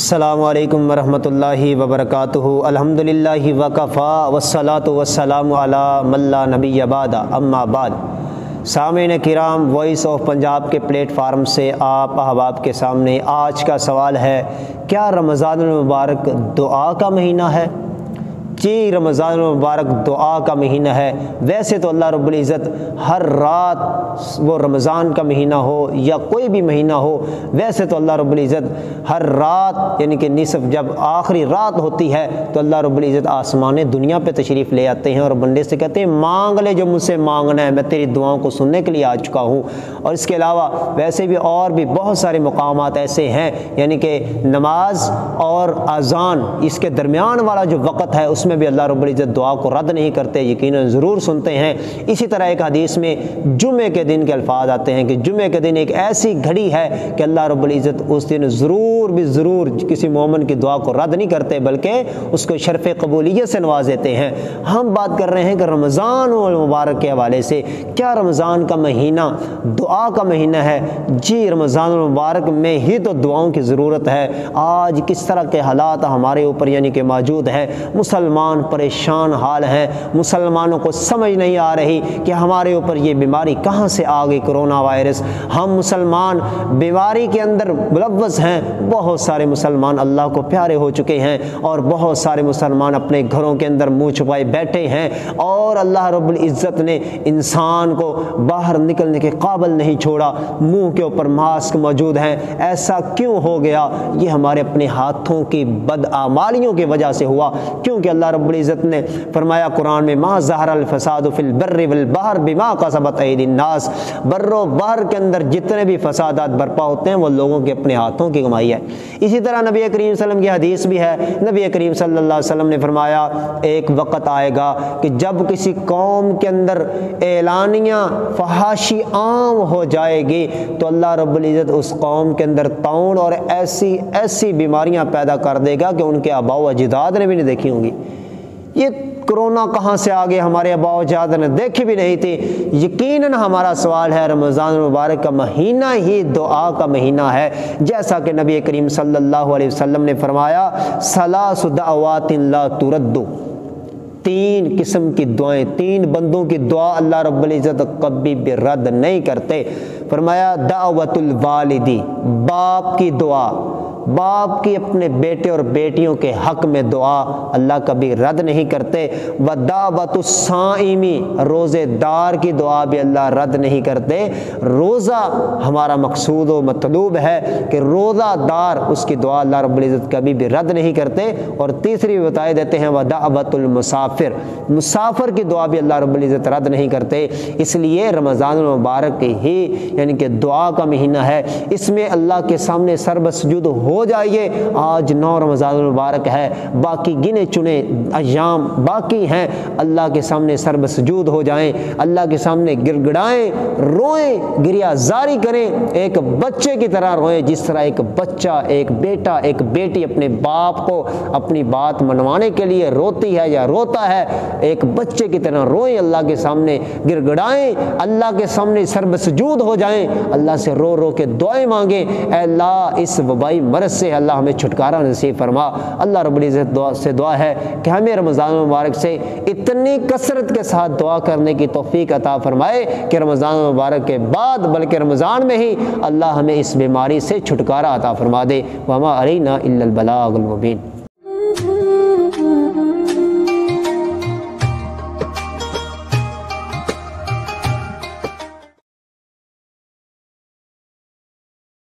السلام علیکم ورحمۃ اللہ وبرکاتہ۔ الحمدللہ وکفا والصلاۃ والسلام علی من لا نبی بعد، اما بعد۔ سامعین کرام، وائس آف پنجاب کے پلیٹ فارم سے آپ احباب کے سامنے آج کا سوال ہے، کیا رمضان المبارک دعا کا مہینہ ہے؟ جی، رمضان المبارک دعا کا مہینہ ہے۔ ویسے تو اللہ رب العزت ہر رات، وہ رمضان کا مہینہ ہو یا کوئی بھی مہینہ ہو، ویسے تو اللہ رب العزت ہر رات یعنی کہ نصف جب آخری رات ہوتی ہے تو اللہ رب العزت آسمان دنیا پہ تشریف لے آتے ہیں اور بندے سے کہتے ہیں مانگ لے جو مجھ سے مانگنا ہے، میں تیری دعاؤں کو سننے کے لیے آ چکا ہوں۔ اور اس کے علاوہ ویسے بھی اور بھی بہت سارے مقامات ایسے ہیں، یعنی کہ نماز اور اذان اس کے درمیان والا جو وقت ہے اس میں بھی اللہ رب العزت دعا کو رد نہیں کرتے، یقیناً ضرور سنتے ہیں۔ اسی طرح ایک حدیث میں جمعے کے دن کے الفاظ آتے ہیں کہ جمعے کے دن ایک ایسی گھڑی ہے کہ اللہ رب العزت اس دن ضرور بھی ضرور کسی مومن کی دعا کو رد نہیں کرتے، بلکہ اس کو شرف قبولیت سے نواز دیتے ہیں۔ ہم بات کر رہے ہیں کہ رمضان المبارک کے حوالے سے، کیا رمضان کا مہینہ دعا کا مہینہ ہے؟ جی، رمضان المبارک میں ہی تو دعاؤں کی ضرورت ہے۔ آج کس طرح کے حالات ہمارے اوپر یعنی کہ موجود ہیں، مسلمان پریشان حال ہیں، مسلمانوں کو سمجھ نہیں آ رہی کہ ہمارے اوپر یہ بیماری کہاں سے آ گئی، کرونا وائرس۔ ہم مسلمان بیماری کے اندر ملوث ہیں، بہت سارے مسلمان اللہ کو پیارے ہو چکے ہیں اور بہت سارے مسلمان اپنے گھروں کے اندر منہ چھپائے بیٹھے ہیں، اور اللہ رب العزت نے انسان کو باہر نکلنے کے قابل نہیں چھوڑا، منہ کے اوپر ماسک موجود ہیں۔ ایسا کیوں ہو گیا؟ یہ ہمارے اپنے ہاتھوں کی بدعمالیوں کی وجہ سے ہوا، کیونکہ اللہ رب العزت نے فرمایا قرآن میں ما ظہر الفساد فی البر والبحر بما کسبت ایدی الناس، بر و بحر کے اندر جتنے بھی فسادات برپا ہوتے ہیں وہ لوگوں کے اپنے ہاتھوں کی کمائی ہے۔ اسی طرح نبی کریم صلی اللہ علیہ وسلم کی حدیث بھی ہے، نبی کریم صلی اللہ علیہ وسلم نے فرمایا ایک وقت آئے گا کہ جب کسی قوم کے اندر اعلانیہ فحاشی عام ہو جائے گی تو اللہ رب العزت اس قوم کے اندر طاعون اور ایسی بیماریاں پیدا کر دے گا کہ ان کے آباء و اجداد نے بھی نہیں دیکھی ہوں گی۔ یہ کرونا کہاں سے آگے؟ ہمارے آباء و اجداد نے دیکھی بھی نہیں تھی۔ یقیناً ہمارا سوال ہے، رمضان المبارک کا مہینہ ہی دعا کا مہینہ ہے، جیسا کہ نبی کریم صلی اللہ علیہ وسلم نے فرمایا ثلاث دعوات لا ترد، تین قسم کی دعائیں، تین بندوں کی دعا اللہ رب العزت کبھی بھی رد نہیں کرتے۔ فرمایا دعوت الوالدی، باپ کی دعا، باپ کی اپنے بیٹے اور بیٹیوں کے حق میں دعا اللہ کبھی رد نہیں کرتے۔ ودعوت الصائمی، روزے دار کی دعا بھی اللہ رد نہیں کرتے۔ روزہ ہمارا مقصود و مطلوب ہے کہ روزہ دار، اس کی دعا اللہ رب العزت کبھی بھی رد نہیں کرتے۔ اور تیسری بھی بتائے دیتے ہیں ودعوت المسافر، مسافر کی دعا بھی اللہ رب العزت رد نہیں کرتے۔ اس لیے رمضان المبارک ہی یعنی کہ دعا کا مہینہ ہے، اس میں اللہ کے سامنے سر بسجود ہو جائیے۔ آج 9 رمضان المبارک ہے، باقی گنے چنے ایام باقی ہیں، اللہ کے سامنے سر بسجود ہو جائیں، اللہ کے سامنے گڑ گڑائیں، روئیں، گریہ زاری کریں، ایک بچے کی طرح روئیں، جس طرح ایک بچہ، ایک بیٹا، ایک بیٹی اپنے باپ کو اپنی بات منوانے کے لیے روتی ہے یا روتا ہے، ایک بچے کی طرح روئیں، اللہ کے سامنے گڑ گڑائیں، اللہ کے سامنے سر بسجود ہو جائیں، اللہ سے رو رو کے دعائیں مانگیں، اے اللہ اس وبائی مرض سے اللہ ہمیں چھٹکارا نصیب فرما۔ اللہ رب العزت دعا ہے کہ ہمیں رمضان المبارک سے اتنی کثرت کے ساتھ دعا کرنے کی توفیق عطا فرمائے کہ رمضان المبارک کے بعد بلکہ رمضان میں ہی اللہ ہمیں اس بیماری سے چھٹکارا عطا فرما دے۔ وما علینا الا البلاغ المبین۔